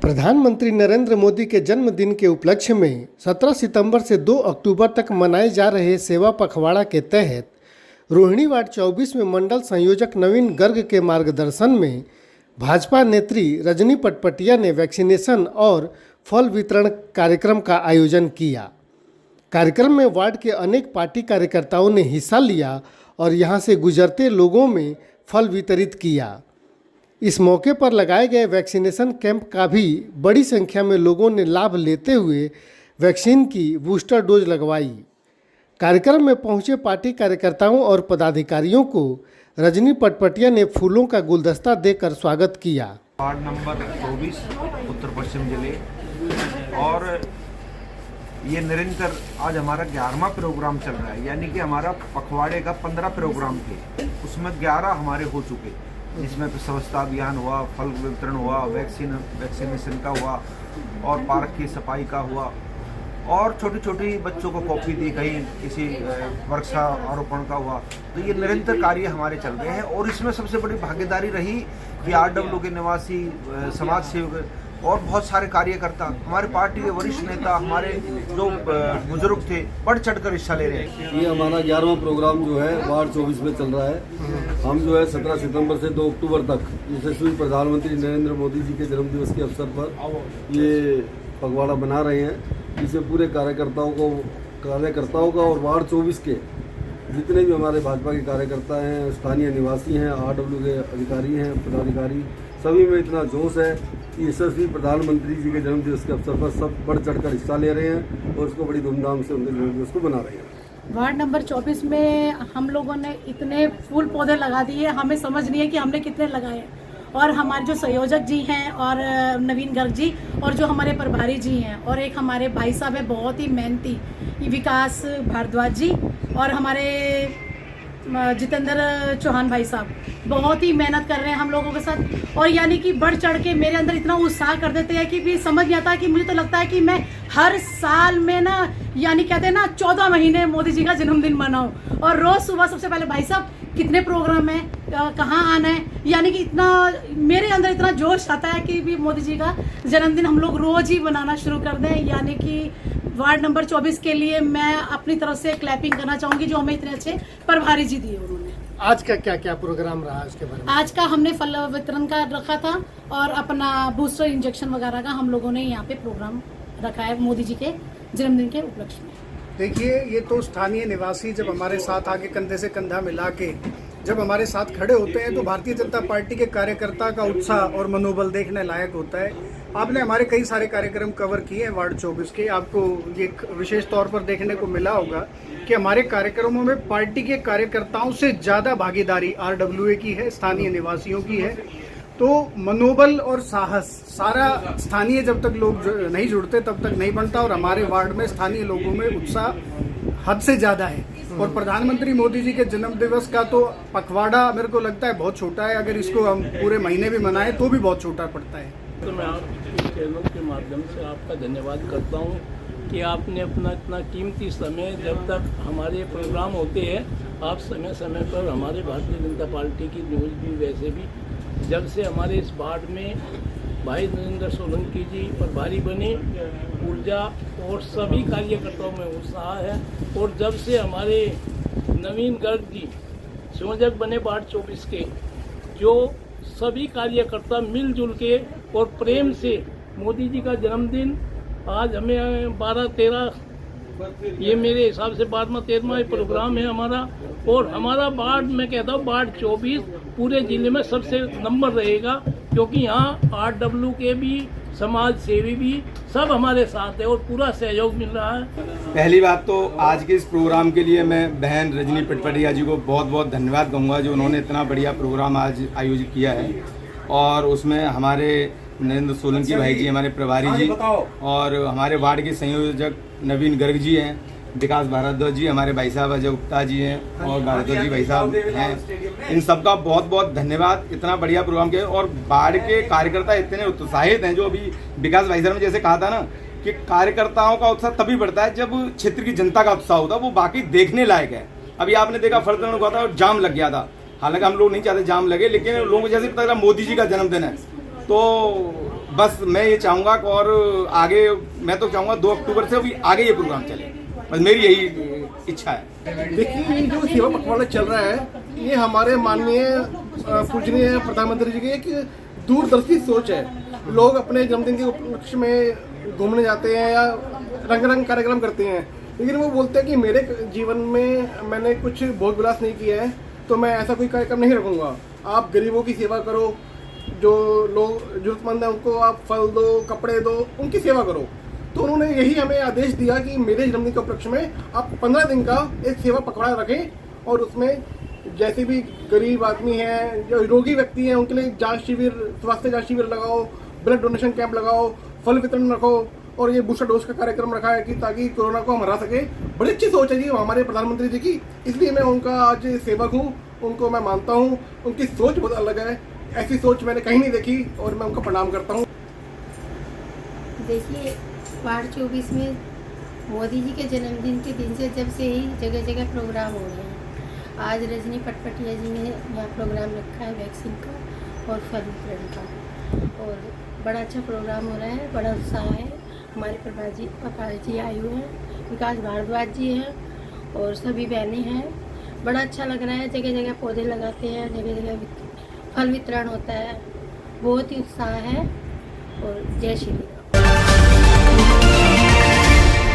प्रधानमंत्री नरेंद्र मोदी के जन्मदिन के उपलक्ष्य में 17 सितंबर से 2 अक्टूबर तक मनाए जा रहे सेवा पखवाड़ा के तहत रोहिणी वार्ड 24 में मंडल संयोजक नवीन गर्ग के मार्गदर्शन में भाजपा नेत्री रजनी पटपटिया ने वैक्सीनेशन और फल वितरण कार्यक्रम का आयोजन किया। कार्यक्रम में वार्ड के अनेक पार्टी कार्यकर्ताओं ने हिस्सा लिया और यहां से गुजरते लोगों में फल वितरित किया। इस मौके पर लगाए गए वैक्सीनेशन कैंप का भी बड़ी संख्या में लोगों ने लाभ लेते हुए वैक्सीन की बूस्टर डोज लगवाई। कार्यक्रम में पहुंचे पार्टी कार्यकर्ताओं और पदाधिकारियों को रजनी पटपटिया ने फूलों का गुलदस्ता देकर स्वागत किया। वार्ड नंबर 24 उत्तर पश्चिम जिले और ये निरंतर आज हमारा 11वां प्रोग्राम चल रहा है, यानी कि हमारा पखवाड़े का 15 प्रोग्राम थे, उसमें 11 हमारे हो चुके। इसमें स्वच्छता अभियान हुआ, फल वितरण हुआ, वैक्सीनेशन का हुआ और पार्क की सफाई का हुआ और छोटी छोटी बच्चों को कॉपी दी गई, किसी वृक्षारोपण का हुआ। तो ये निरंतर कार्य हमारे चल रहे हैं और इसमें सबसे बड़ी भागीदारी रही कि आरडब्ल्यू के निवासी, समाज सेवक और बहुत सारे कार्यकर्ता, हमारे पार्टी के वरिष्ठ नेता, हमारे जो बुजुर्ग थे, बढ़ चढ़कर हिस्सा ले रहे हैं। ये हमारा 11वां प्रोग्राम जो है वार्ड 24 में चल रहा है। हम जो है 17 सितंबर से 2 अक्टूबर तक यशस्वी प्रधानमंत्री नरेंद्र मोदी जी के जन्मदिवस के अवसर पर ये पखवाड़ा बना रहे हैं। इसमें पूरे कार्यकर्ताओं का और वार्ड 24 के जितने भी हमारे भाजपा के कार्यकर्ता हैं, स्थानीय निवासी हैं, आरडब्ल्यू के अधिकारी हैं, पदाधिकारी, सभी में इतना जोश है कि यशस्वी प्रधानमंत्री जी के जन्मदिवस के अवसर पर सब बढ़ चढ़कर हिस्सा ले रहे हैं और उसको बड़ी धूमधाम से उनके जन्मदिवस को मना रहे हैं। वार्ड नंबर 24 में हम लोगों ने इतने फूल पौधे लगा दिए, हमें समझ नहीं है कि हमने कितने लगाए। और हमारे जो संयोजक जी हैं और नवीन गर्ग जी और जो हमारे प्रभारी जी हैं और एक हमारे भाई साहब है बहुत ही मेहनती विकास भारद्वाज जी और हमारे जितेंद्र चौहान भाई साहब बहुत ही मेहनत कर रहे हैं हम लोगों के साथ। और यानी कि बढ़ चढ़ के मेरे अंदर इतना उत्साह कर देते हैं कि भी समझ नहीं आता कि मुझे तो लगता है कि मैं हर साल में ना, यानी कहते हैं ना 14 महीने मोदी जी का जन्मदिन मनाऊं। और रोज सुबह सबसे पहले भाई साहब कितने प्रोग्राम है, कहाँ आना है, यानी कि इतना मेरे अंदर इतना जोश आता है कि भी मोदी जी का जन्मदिन हम लोग रोज ही बनाना शुरू कर दें। यानी कि वार्ड नंबर 24 के लिए मैं अपनी तरफ से क्लैपिंग करना चाहूंगी जो हमें इतने अच्छे प्रभारी जी दिए उन्होंने। आज का क्या क्या प्रोग्राम रहा इसके बारे में? आज का हमने फल वितरण का रखा था और अपना बूस्टर इंजेक्शन वगैरह का हम लोगों ने यहाँ पे प्रोग्राम रखा है मोदी जी के जन्मदिन के उपलक्ष्य में। देखिए, ये तो स्थानीय निवासी जब हमारे साथ आके कंधे से कंधा मिला के जब हमारे साथ खड़े होते हैं तो भारतीय जनता पार्टी के कार्यकर्ता का उत्साह और मनोबल देखने लायक होता है। आपने हमारे कई सारे कार्यक्रम कवर किए हैं वार्ड 24 के, आपको ये विशेष तौर पर देखने को मिला होगा कि हमारे कार्यक्रमों में पार्टी के कार्यकर्ताओं से ज़्यादा भागीदारी आरडब्ल्यूए की है, स्थानीय निवासियों की है। तो मनोबल और साहस सारा स्थानीय जब तक लोग नहीं जुड़ते तब तक नहीं बनता और हमारे वार्ड में स्थानीय लोगों में उत्साह हद से ज़्यादा है। और प्रधानमंत्री मोदी जी के जन्म दिवस का तो पखवाड़ा मेरे को लगता है बहुत छोटा है, अगर इसको हम पूरे महीने भी मनाएं तो भी बहुत छोटा पड़ता है। तो मैं आपके चैनल के माध्यम से आपका धन्यवाद करता हूं कि आपने अपना इतना कीमती समय, जब तक हमारे प्रोग्राम होते हैं आप समय समय पर हमारे भारतीय जनता पार्टी की न्यूज़ भी, वैसे भी जब से हमारे इस वार्ड में भाई नरेंद्र सोलंकी जी प्रभारी बने, ऊर्जा और सभी कार्यकर्ताओं में उत्साह है। और जब से हमारे नवीन गर्ग जी संयोजक बने वार्ड 24 के, जो सभी कार्यकर्ता मिलजुल के और प्रेम से मोदी जी का जन्मदिन आज हमें 12-13, ये मेरे हिसाब से 12वां-13वां प्रोग्राम है हमारा। और हमारा वार्ड, मैं कहता हूँ वार्ड 24 पूरे जिले में सबसे नंबर रहेगा, क्योंकि यहाँ आरडब्ल्यू के भी, समाज सेवी भी सब हमारे साथ है और पूरा सहयोग मिल रहा है। पहली बात तो आज के इस प्रोग्राम के लिए मैं बहन रजनी पटपटिया जी को बहुत बहुत धन्यवाद दूंगा, जो उन्होंने इतना बढ़िया प्रोग्राम आज आयोजित किया है। और उसमें हमारे नरेंद्र सोलंकी भाई जी, हमारे प्रभारी जी और हमारे वार्ड के संयोजक नवीन गर्ग जी हैं, विकास भारद्वाज जी, हमारे भाई साहब अजय गुप्ता जी हैं और भारद्वाज जी भाई साहब हैं। इन सबका बहुत बहुत धन्यवाद, इतना बढ़िया प्रोग्राम किया। और वार्ड के कार्यकर्ता इतने उत्साहित हैं, जो अभी विकास भाई साहब ने जैसे कहा था ना कि कार्यकर्ताओं का उत्साह तभी बढ़ता है जब क्षेत्र की जनता का उत्साह होता है, वो बाकी देखने लायक है। अभी आपने देखा फर्दन हुआ था और जाम लग गया था, हालांकि हम लोग नहीं चाहते जाम लगे, लेकिन लोगों को जैसे पता चला मोदी जी का जन्मदिन है तो बस मैं ये चाहूँगा कि और आगे मैं तो चाहूँगा 2 अक्टूबर से भी आगे ये प्रोग्राम चले, बस मेरी यही इच्छा है। देखिए, ये जो सेवा पखवाड़ा चल रहा है, ये हमारे माननीय पूजनीय प्रधानमंत्री जी की एक दूरदर्शी सोच है। लोग अपने जन्मदिन के उपलक्ष्य में घूमने जाते हैं या रंग कार्यक्रम करते हैं, लेकिन वो बोलते हैं कि मेरे जीवन में मैंने कुछ भोग विलास नहीं किया है, तो मैं ऐसा कोई कार्यक्रम नहीं रखूँगा। आप गरीबों की सेवा करो, जो लोग जरूरतमंद हैं उनको आप फल दो, कपड़े दो, उनकी सेवा करो। तो उन्होंने यही हमें आदेश दिया कि मेरे जन्मदिन के उपलक्ष्य में आप 15 दिन का एक सेवा पखवाड़ा रखें और उसमें जैसे भी गरीब आदमी हैं, जो रोगी व्यक्ति हैं, उनके लिए जांच शिविर, स्वास्थ्य जांच शिविर लगाओ, ब्लड डोनेशन कैंप लगाओ, फल वितरण रखो और ये बूस्टर डोज का कार्यक्रम रखा है कि ताकि कोरोना को हम हरा सके। बड़ी अच्छी सोच है जी हमारे प्रधानमंत्री जी की, इसलिए मैं उनका आज सेवक हूँ, उनको मैं मानता हूँ। उनकी सोच बहुत अलग है, ऐसी सोच मैंने कहीं नहीं देखी और मैं उनको प्रणाम करता हूँ। देखिए, वार्ड 24 में मोदी जी के जन्मदिन के दिन से जब से ही जगह जगह प्रोग्राम हो रहे हैं। आज रजनी पटपटिया जी ने यहाँ प्रोग्राम रखा है वैक्सीन का और फल वितरण का, और बड़ा अच्छा प्रोग्राम हो रहा है, बड़ा उत्साह है। हमारे प्रभाजी जी आए हुए हैं, विकास भारद्वाज जी हैं और सभी बहनें हैं। बड़ा अच्छा लग रहा है, जगह जगह पौधे लगाते हैं, जगह जगह फल वितरण होता है, बहुत ही उत्साह है। और जय श्री राम।